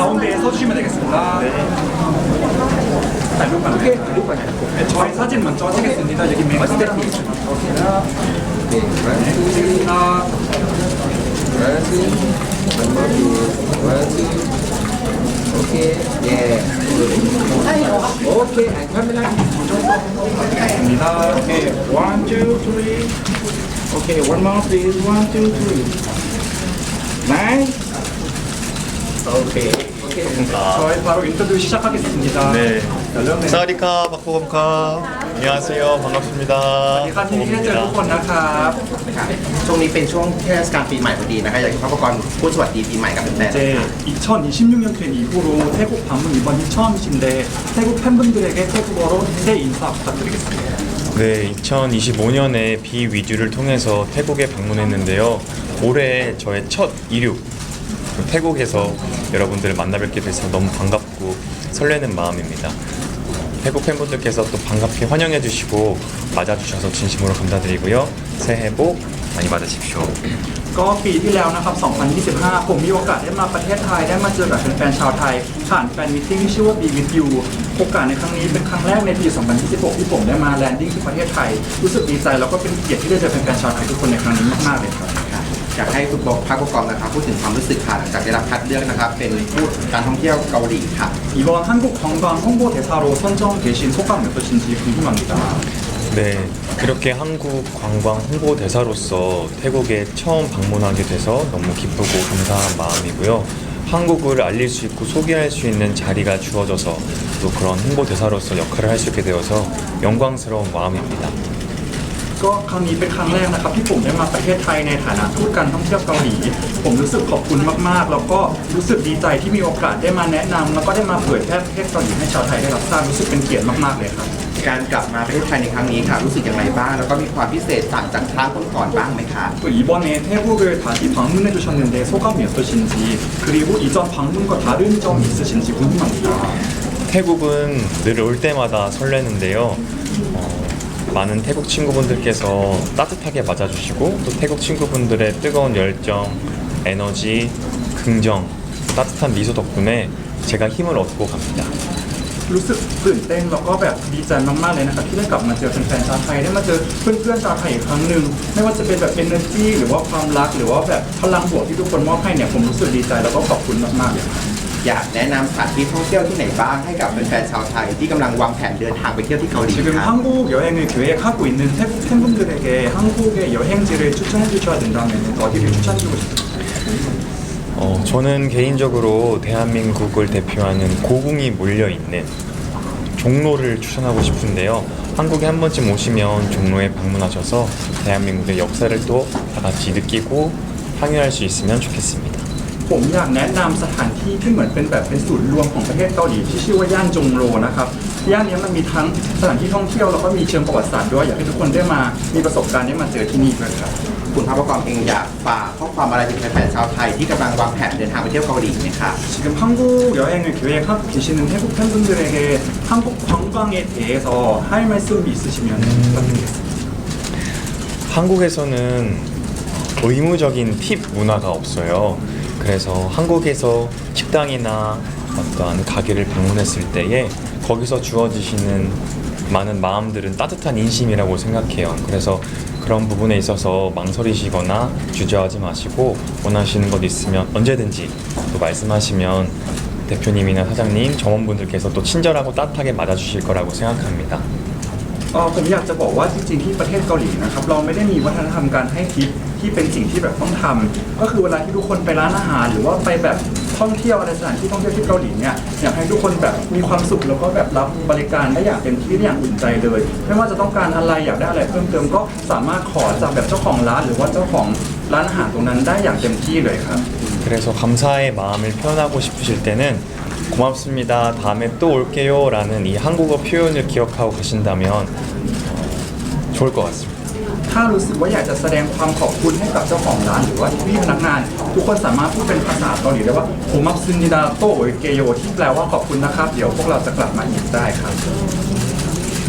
가운데에 서주시면 되겠습니다. 네.ถ่ายรูปก่อน 오케이, 루pa 나. 저희 사진 먼저 찍겠습니다. 여기 메인 어디 카메라. 오케이, 네, 찍겠습니다. 오케이, 예. 오케이, 카메라. 입니다. Okay, 1, 2, 3. Okay, one more please. 1, 2, 3. Nice. 오케이, 오케이. 저희 바로 인터뷰 시작하겠습니다. 네. 네. 사와디카 박보검카 안녕하세요 반갑습니다. สวัสดีครับยินดีที่ได้เจอทุกคนนะครับ ค่ะช่วงนี้เป็นช่วงเทศกาลปีใหม่พอดีนะคะอยากให้พระประกรณ์พูดสวัสดีปีใหม่กับแฟนๆ 이제 2026년 된 이후로 태국 방문 이번이 처음이신데 태국 팬분들에게 태국어로 새해 인사 부탁드리겠습니다. 네, 2025년에 비위주를 통해서 태국에 방문했는데요. 올해 저의 첫 이륙 태국에서 여러분들을 만나 뵙게 돼서 너무 반갑고 설레는 마음입니다. 태국 팬분들께서 또 반갑게 환영해 주시고 맞아주셔서 진심으로 감사드리고요. 새해 복 많이 받으십시오. ก็ปีที่แล้วนะครับ 2025 ผมมีโอกาสได้มาประเทศไทยได้มาเจอกับแฟนๆชาวไทยผ่านแฟนมิทติ้งที่ชื่อว่า Be With You โอกาสในครั้งนี้เป็นครั้งแรกในปี 2026 ที่ผมได้มาแลนดิ้งที่ประเทศไทยรู้สึกดีใจแล้วก็เป็นเกียรติที่ได้เจอแฟนๆชาวไทยทุกคนในครั้งนี้มากๆเลยครับ อยากให้คุณบอกพระประกรณ์นะครับพูดถึงความรู้สึกค่ะหลังจากได้รับคัดเลือกนะครับเป็นผู้การท่องเที่ยวเกาหลีค่ะ 이번 한국 관광 홍보 대사로 선정되신 소감 어떠신지 궁금합니다. 네, 이렇게 한국 관광 홍보 대사로서 태국에 처음 방문하게 돼서 너무 기쁘고 감사한 마음이고요. 한국을 알릴 수 있고 소개할 수 있는 자리가 주어져서 또 그런 홍보 대사로서 역할을 할 수 있게 되어서 영광스러운 마음입니다. ก็ครั้งนี้เป็นครั้งแรกนะครับที่ผมได้มาประเทศไทยในฐานะทูตการท่องเที่ยวเกาหลีผมรู้สึกขอบคุณมากๆแล้วก็รู้สึกดีใจที่มีโอกาสได้มาแนะนำแล้วก็ได้มาเผยแพร่ประเทศเกาหลีให้ชาวไทยได้รับทราบรู้สึกเป็นเกียรติมากๆเลยครับ การกลับมาประเทศไทยในครั้งนี้ค่ะรู้สึกอย่างไรบ้างแล้วก็มีความพิเศษต่างจากครั้งก่อนๆบ้างไหมคะ 또 이번에 태국을 다시 방문해 주셨는데 소감이 어떠신지 그리고 이전 방문과 다른 점이 있으신지 궁금합니다. 태국은 늘 올 때마다 설레는데요. 많은 태국 친구분들께서 따뜻하게 맞아주시고 또 태국 친구분들의 뜨거운 열정, 에너지, 긍정, 따뜻한 미소 덕분에 제가 힘을 얻고 갑니다. รู้สึกตื่นเต้นแล้วก็แบบดีใจมากๆเลยนะครับที่ได้กลับมาเจอแฟนๆชาวไทยได้มาเจอเพื่อนๆชาวไทยอีกครั้งหนึ่งไม่ว่าจะเป็นแบบ energy หรือว่าความรักหรือว่าแบบพลังบวกที่ทุกคนมอบให้เนี่ยผมรู้สึกดีใจแล้วก็ขอบคุณมากๆเลยครับ อยากแนะนำสถานที่ท่องเที่ยวที่ไหนบ้างให้กับแฟนๆชาวไทยที่กำลังวางแผนเดินทางไปเที่ยวที่เกาหลี 지금 ครับ 한국 여행을 계획하고 있는 태국 팬분들에게 한국의 여행지를 추천해 주셔야 된다면 어디를 추천해 주고 싶으세요? 저는 개인적으로 대한민국을 대표하는 고궁이 몰려있는 종로를 추천하고 싶은데요. 한국에 한 번쯤 오시면 종로에 방문하셔서 대한민국의 역사를 또 다 같이 느끼고 향유할 수 있으면 좋겠습니다. ผมอยากแนะนำสถานที่ที่เหมือนเป็นแบบเป็นศูนย์รวมของประเทศเกาหลีที่ชื่อว่าย่านจงโลนะครับย่านนี้มันมีทั้งสถานที่ท่องเที่ยวแล้วก็มีเชิงประวัติศาสตร์ด้วยอยากให้ทุกคนได้มามีประสบการณ์ได้มาเจอที่นี่ด้วยครับ คุณพระประกรณ์เองอยากฝากข้อความอะไรถึงแฟนๆชาวไทยที่กำลังวางแผนเดินทางไปเที่ยวเกาหลีไหมคะ 지금 한국 여행을 계획하고 계시는 태국 팬분들에게 한국 관광에 대해서 할 말씀이 있으시면 부탁드리겠습니다. 한국에서는 의무적인 팁 문화가 없어요. 그래서 한국에서 식당이나 어떠한 가게를 방문했을 때에 거기서 주어지시는 많은 마음들은 따뜻한 인심이라고 생각해요. 그래서 그런 부분에 있어서 망설이시거나 주저하지 마시고 원하시는 것 있으면 언제든지 또 말씀하시면 대표님이나 사장님, 점원분들께서 또 친절하고 따뜻하게 맞아주실 거라고 생각합니다. ผมอยากจะบอกว่าจริงๆที่ประเทศเกาหลีนะครับเราไม่ได้มีวัฒนธรรมการให้ทิปที่เป็นสิ่งที่แบบต้องทำก็คือเวลาที่ทุกคนไปร้านอาหารหรือว่าไปแบบท่องเที่ยวอะไรสถานที่ท่องเที่ยวที่เกาหลีเนี่ยอยากให้ทุกคนแบบมีความสุขแล้วก็แบบรับบริการได้อย่างเต็มที่ได้อย่างอุ่นใจเลยไม่ว่าจะต้องการอะไรอยากได้อะไรเพิ่มเติมก็สามารถขอจากแบบเจ้าของร้านหรือว่าเจ้าของร้านอาหารตรงนั้นได้อย่างเต็มที่เลยครับ 그래서 감사의 마음을 표현하고 싶으실 때는 고맙습니다. 다음에 또 올게요 라는 이 한국어 표현을 기억하고 가신다면 좋을 것 같습니다. ถ้ารู้สึกว่าอยากจะแสดงความขอบคุณให้กับเจ้าของร้านหรือว่าพี่พนักงานทุกคนสามารถพูดเป็นภาษาเกาหลีได้ว่าผมมักซึนิดาโตโอเกโยที่แปลว่าขอบคุณนะครับเดี๋ยวพวกเราจะกลับมาอีกได้ครับ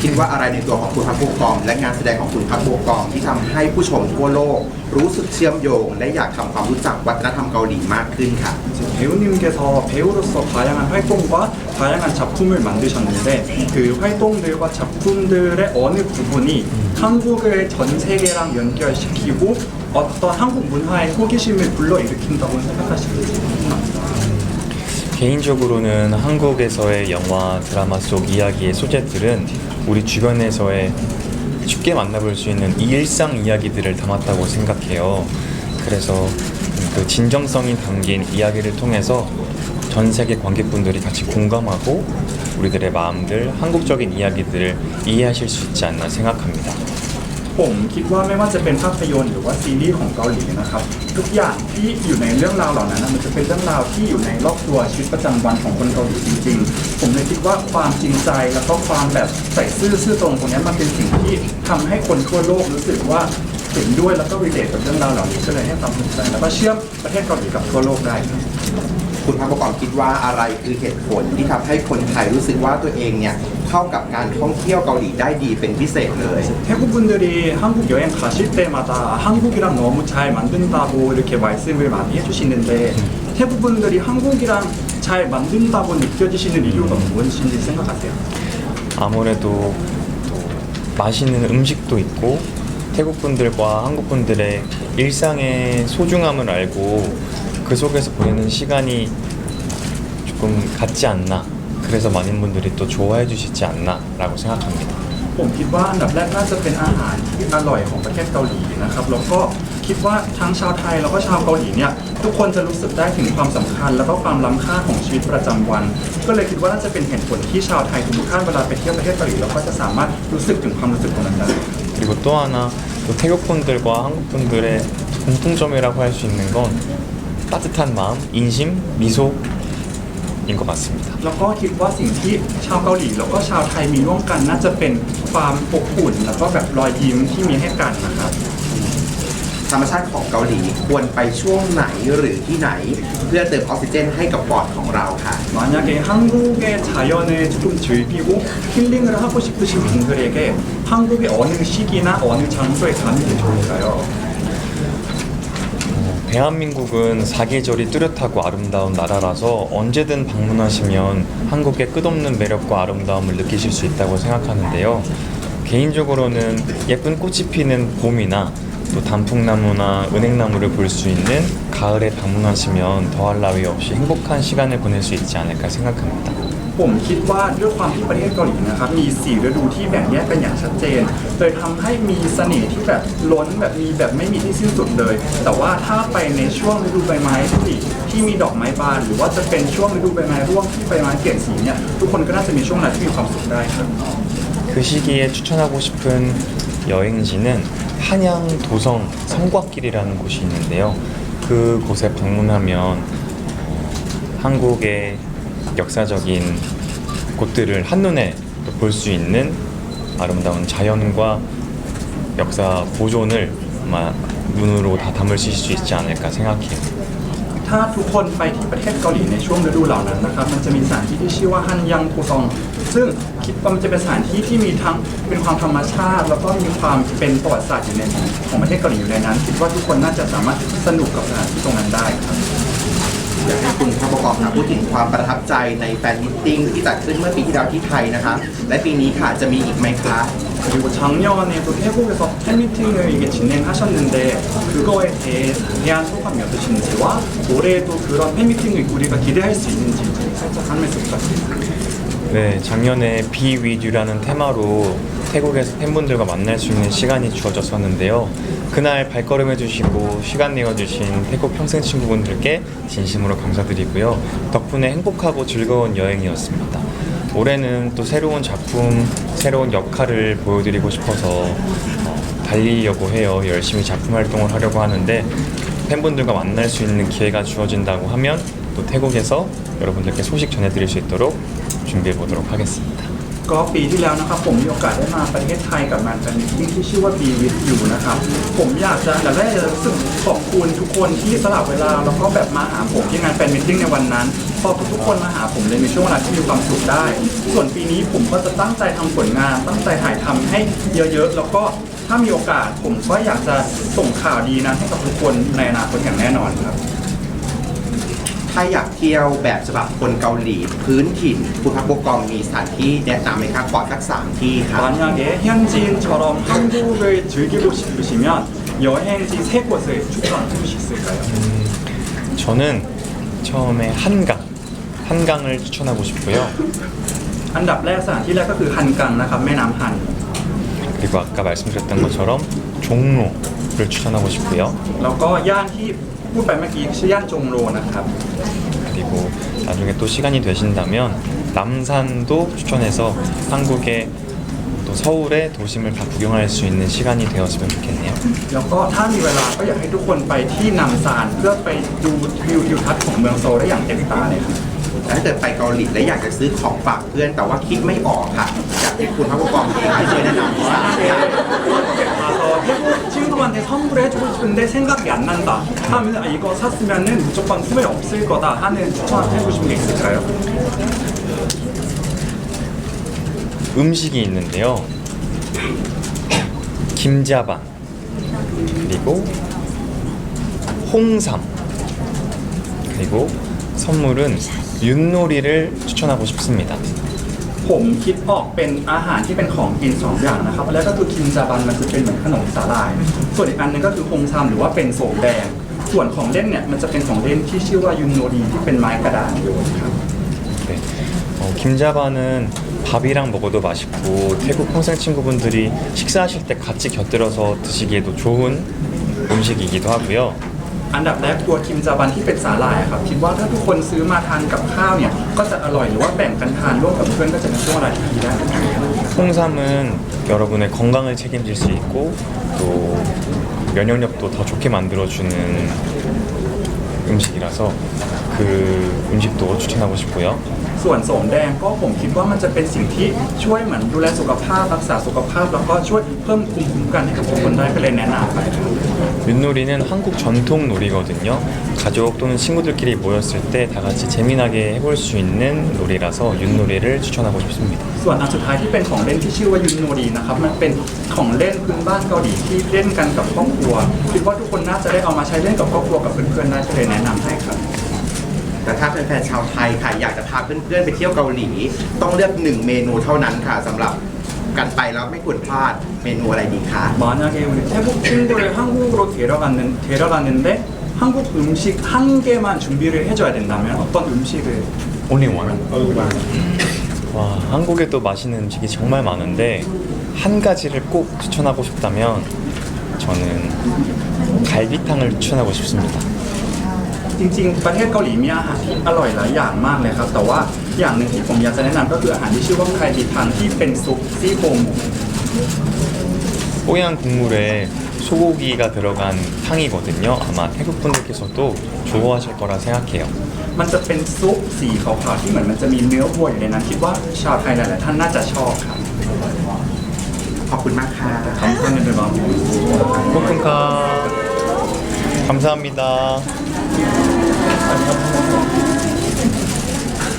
คิดว่าอะไรในตัวของคุณพักโบกอมและงานแสดงของคุณพักโบกอมที่ทำให้ผู้ชมทั่วโลกรู้สึกเชื่อมโยงและอยากทำความรู้จักวัฒนธรรมเกาหลีมากขึ้นค่ะ 배우님께서 배우로서 다양한 활동과 다양한 작품을 만드셨는데 그 활동들과 작품들의 어느 부분이 한국을 전 세계랑 연결시키고 어떤 한국 문화의 호기심을 불러일으킨다고 생각하시는지. 개인적으로는 한국에서의 영화, 드라마 속 이야기의 소재들은 우리 주변에서의 쉽게 만나볼 수 있는 이 일상 이야기들을 담았다고 생각해요. 그래서 그 진정성이 담긴 이야기를 통해서 전 세계 관객분들이 같이 공감하고 우리들의 마음들, 한국적인 이야기들을 이해하실 수 있지 않나 생각합니다. ผมคิดว่าไม่ว่าจะเป็นภาพยนตร์หรือว่าซีรีส์ของเกาหลีนะครับทุกอย่างที่อยู่ในเรื่องราวเหล่านั้นมันจะเป็นเรื่องราวที่อยู่ในรอบตัวชีวิตประจำวันของคนเกาหลีจริงๆผมเลยคิดว่าความจริงใจแล้วก็ความแบบใส่ซื่อตรงตรงนี้มันเป็นสิ่งที่ทำให้คนทั่วโลกรู้สึกว่าเห็นด้วยแล้วก็รีเลทกับเรื่องราวเหล่านี้ก็เลยให้ความสนใจแล้วก็เชื่อมประเทศเกาหลีกับทั่วโลกได้ครับ คุณพักโบกอมคิดว่าอะไรคือเหตุผลที่ทำให้คนไทยรู้สึกว่าตัวเองเนี่ยเข้ากับการท่องเที่ยวเกาหลีได้ดีเป็นพิเศษเลย 태국분들이 한국 여행 가실 때마다 한국이랑 너무 잘 만든다고 이렇게 말씀을 많이 해주시는데 태국분들이 한국이랑 잘 만든다고 느껴지시는 이유가 무엇인지 생각하세요? 아무래도 또 맛있는 음식도 있고 태국분들과 한국분들의 일상의 소중함을 알고 그 속에서 보내는 시간이 조금 같지 않나. 그래서 많은 분들이 또 좋아해 주시지 않나라고 생각합니다. ผมคิดว่าอันดับแรกน่าจะเป็นอาหารที่อร่อยของประเทศเกาหลีนะครับแล้วก็คิดว่าทั้งชาวไทยแล้วก็ชาวเกาหลีเนี่ยทุกคนจะรู้สึกได้ถึงความสำคัญแล้วก็ความล้ำค่าของชีวิตประจำวัน ก็เลยคิดว่าน่าจะเป็นเหตุผลที่ชาวไทยทุกท่านเวลาไปเที่ยวประเทศเกาหลีเราก็จะสามารถรู้สึกถึงความรู้สึกตรงนั้นได้ 그리고 또 하나 또 태국분들과 한국분들의 공통점이라고 할 수 있는 건 따뜻한 마음, 인심, 미소인 것 같습니다. แล้วก็คิดว่าสิ่งที่ชาวเกาหลีแล้วก็ชาวไทยมีร่วมกันน่าจะเป็นความอบอุ่นแล้วก็แบบรอยยิ้มที่มีให้กันนะครับ ธรรมชาติของเกาหลีควรไปช่วงไหนหรือที่ไหน เพื่อเติมออกซิเจนให้กับปอดของเราค่ะ 만약에 한국의 자연을 조금 즐기고 힐링을 하고 싶으신 분들에게 한국의 어느 시기나 어느 장소에 가는 게 좋을까요? 대한민국은 사계절이 뚜렷하고 아름다운 나라라서 언제든 방문하시면 한국의 끝없는 매력과 아름다움을 느끼실 수 있다고 생각하는데요. 개인적으로는 예쁜 꽃이 피는 봄이나 또 단풍나무나 은행나무를 볼 수 있는 가을에 방문하시면 더할 나위 없이 행복한 시간을 보낼 수 있지 않을까 생각합니다. ผมคิดว่าด้วยความที่ประเทศเกาหลีนะครับมี4ฤดูที่แบ่งแยกกันอย่างชัดเจนเลยทำให้มีเสน่ห์ที่แบบล้นแบบมีแบบไม่มีที่สิ้นสุดเลย แต่ว่าถ้าไปในช่วงฤดูใบไม้ที่มีดอกไม้บานหรือว่าจะเป็นช่วงฤดูใบไม้ร่วงที่ใบไม้เปลี่ยนสีเนี่ยทุกคนก็น่าจะมีช่วงเวลาที่มีความสุขได้ครับ 그 시기에 추천하고 싶은 여행지는 한양 도성 성곽길이라는 곳이 있는데요. 그곳에 방문하면 한국의 역사적인 곳들을 한눈에 볼 수 있는 아름다운 자연과 역사 보존을 아마 눈으로 다 담을 수 있지 않을까 생각해요. ถ้าทุกคนไปที่ประเทศเกาหลีในช่วงฤดูเหล่านั้นนะครับมันจะมีสถานที่ที่ชื่อว่าฮันยังโทซองซึ่งคิดว่ามันจะเป็นสถานที่ที่มีทั้งเป็นความธรรมชาติแล้วก็มีความเป็นประวัติศาสตร์อยู่ในของประเทศเกาหลีอยู่ในนั้นคิดว่าทุกคนน่าจะสามารถสนุกกับสถานที่ตรงนั้นได้ครับ อยากให้คุณพักโบกอมค่ะพูดถึงความประทับใจในแฟนมิตติ้งที่จัดขึ้นเมื่อปีที่แล้วที่ไทยนะคะและปีนี้ค่ะจะมีอีกไหมคะ 그리고 작년에도 태국에서 팬미팅을 이게 진행하셨는데 그거에 대한 소감이 어떠신지와 올해도 그런 팬미팅을 우리가 기대할 수 있는지 살짝 한 말씀 부탁드립니다. 네, 작년에 비위듀라는 테마로 태국에서 팬분들과 만날 수 있는 시간이 주어졌었는데요. 그날 발걸음해 주시고 시간 내어주신 태국 평생 친구분들께 진심으로 감사드리고요. 덕분에 행복하고 즐거운 여행이었습니다. 올해는 또 새로운 작품, 새로운 역할을 보여드리고 싶어서 달리려고 해요. 열심히 작품 활동을 하려고 하는데 팬분들과 만날 수 있는 기회가 주어진다고 하면 또 태국에서 여러분들께 소식 전해드릴 수 있도록 준비해 보도록 하겠습니다. ก็ปีที่แล้วนะครับผมมีโอกาสได้มาประเทศไทยกับงานแฟนมิตติ้งที่ชื่อว่า Be With You นะครับผมอยากจะอันดับแรกจะรู้สึกขอบคุณทุกคนที่สละเวลาแล้วก็แบบมาหาผมที่งานแฟนมิตติ้งในวันนั้นพอทุกคนมาหาผมเลยมีช่วงเวลาที่มีความสุขได้ ส่วนปีนี้ผมก็จะตั้งใจทำผลงานตั้งใจถ่ายทำให้เยอะๆแล้วก็ถ้ามีโอกาสผมก็อยากจะส่งข่าวดีนั้นให้กับทุกคนในอนาคตอย่างแน่นอนครับ ถ้าอยากเที่ยวแบบฉบับคนเกาหลีพื้นถิ่นคุณพักโบกอมมีสถานที่แนะนำไหมครับขอสัก3ที่ครับ 만약에 현지인처럼 한국을 즐기고 싶으시면 여행지 3곳을 추천해 주실 수 있을까요? 저는 처음에 한강을 추천하고 싶고요. อันดับแรกสถานที่แรกก็คือฮันกังนะครับแม่น้ำฮัน 그리고 아까 말씀드렸던 것처럼 종로를 추천하고 싶고요. แล้วก็ย่านที่พูดไปเมื่อกี้ชื่อย่านจงโรนะครับ 그리고 나중에 또 시간이 되신다면 남산도 추천해서 한국의 또 서울의 도심을 다 구경할 수 있는 시간이 되었으면 좋겠네요. แล้วก็ถ้ามีเวลาก็อยากให้ทุกคนไปที่นำซานเพื่อไปดูวิวทิวทัศน์ของเมืองโซลได้อย่างเต็มตาเลยครับ แต่ถ้าเกิดไปเกาหลีและอยากจะซื้อของฝากเพื่อนแต่ว่าคิดไม่ออกค่ะอยากให้คุณพักโบกอมเองให้ช่วยแนะนำว่า 가서 태국 친구한테 선물을 해주고 싶은데 생각이 안 난다 하면 아, 이거 샀으면은 무조건 후회 없을 거다 하는 추천해주고 싶은 게 있을까요? 음식이 있는데요. 김자반 그리고 홍삼 그리고 선물은 윷놀이를 추천하고 싶습니다. ผมคิดออกเป็นอาหารที่เป็นของกิน2อย่างนะครับแล้วก็คือคิมจาบันมันคือเป็นเหมือนขนมสาหร่าย ส่วนอีกอันนึงก็คือฮงซัมหรือว่าเป็นโสมแดง ส่วนของเล่นเนี่ยมันจะเป็นของเล่นที่ชื่อว่ายุนโนรีที่เป็นไม้กระดานโยนครับ 네. 김자반은 밥이랑 먹어도 맛있고 태국 평생 친구분들이 식사하실 때 같이 곁들여서 드시기에도 좋은 음식이기도 하고요. อันดับแรกตัวคิมจาบันที่เป็นสาหร่ายครับคิดว่าถ้าทุกคนซื้อมาทานกับข้าวเนี่ยก็จะอร่อยหรือว่าแบ่งกันทานร่วมกับเพื่อนก็จะเป็นช่วงเวลาที่ดีได้ 홍삼은 여러분의 건강을 책임질 수 있고 또 면역력도 더 좋게 만들어주는 음식이라서 그 음식도 추천하고 싶고요. ส่วนโสมแดงก็ผมคิดว่ามันจะเป็นสิ่งที่ช่วยเหมือนดูแลสุขภาพรักษาสุขภาพแล้วก็ช่วยเพิ่มภูมิคุ้มกันให้กับทุกคนได้ก็เลยแนะนำไปครับ 윷놀이는 한국 전통 놀이거든요. 가족 또는 친구들끼리 모였을 때 다 같이 재미나게 해볼 수 있는 놀이라서 윷놀이를 추천하고 싶습니다. ส่วนอันสุดท้ายที่เป็นของเล่นที่ชื่อว่ายุนโนรีนะครับมันเป็นของเล่นพื้นบ้านเกาหลีที่เล่นกันกับครอบครัวคิดว่าทุกคนน่าจะได้เอามาใช้เล่นกับครอบครัวกับเพื่อนๆได้ก็เลยแนะนำให้ครับ แต่ถ้าแฟนๆชาวไทยค่ะอยากจะพาเพื่อนๆไปเที่ยวเกาหลี ต้องเลือก1เมนูเท่านั้นค่ะสำหรับกันไปแล้วไม่ควรพลาดเมนูอะไรดีคะ 만약에 우리 태국 친구를 한국으로 데려가는데 한국 음식 한 개만 준비를 해줘야 된다면 어떤 음식을 Only one. 와, 한국에 또 맛있는 음식이 정말 많은데 한 가지를 꼭 추천하고 싶다면 저는 갈비탕을 추천하고 싶습니다. จริงๆประเทศเกาหลีมีอาหารที่อร่อยหลายอย่างมากเลยครับแต่ว่าอย่างหนึ่งที่ผมอยากจะแนะนำก็คืออาหารที่ชื่อว่าไคจิทังที่เป็นซุปซี่โครงหมู 뽀얀 국물에 소고기가 들어간 탕이거든요. 아마 태국 분들께서도 좋아하실 거라 생각해요. มันจะเป็นซุปสีขาวๆที่เหมือนมันจะมีเนื้อวัวอยู่ในนั้นคิดว่าชาวไทยหลายๆท่านน่าจะชอบครับ ขอบคุณมากค่ะ คำท่านเป็นแบบ 코쿤카 감사합니다.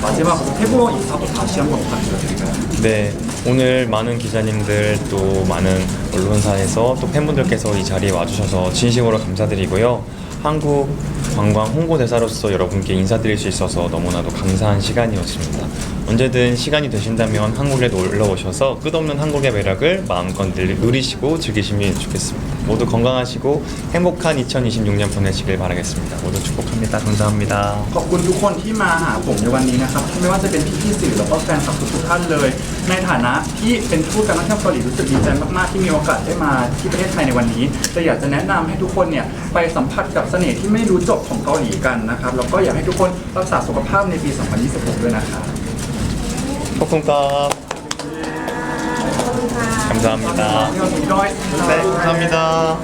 마지막으로 태국어 인사도 다시 한번 부탁드릴까요? 네, 오늘 많은 기자님들 또 많은 언론사에서 또 팬분들께서 이 자리에 와주셔서 진심으로 감사드리고요. 한국 관광 홍보대사로서 여러분께 인사드릴 수 있어서 너무나도 감사한 시간이었습니다. 언제든 시간이 되신다면 한국에 놀러 오셔서 끝없는 한국의 매력을 마음껏 누리시고 즐기시면 좋겠습니다. 모두 건강하시고 행복한 2026년 보내시길 바라겠습니다. 모두 축복합니다. 감사합니다. ขอบคุณทุกคนที่มาหาผมในวันนี้นะครับไม่ว่าจะเป็นพี่ๆสื่อแล้วก็แฟนคลับทุกๆท่านเลย ในฐานะที่เป็นทูตการท่องเที่ยวเกาหลีรู้สึกดีใจมากๆที่มีโอกาสได้มาที่ประเทศไทยในวันนี้แต่อยากจะแนะนำให้ทุกคนเนี่ยไปสัมผัสกับเสน่ห์ที่ไม่รู้จบของเกาหลีกันนะครับแล้วก็อยากให้ทุกคนรักษาสุขภาพในปี 2026 ด้วยนะครับ 코쿤카 감사합니다. 네, 감사합니다.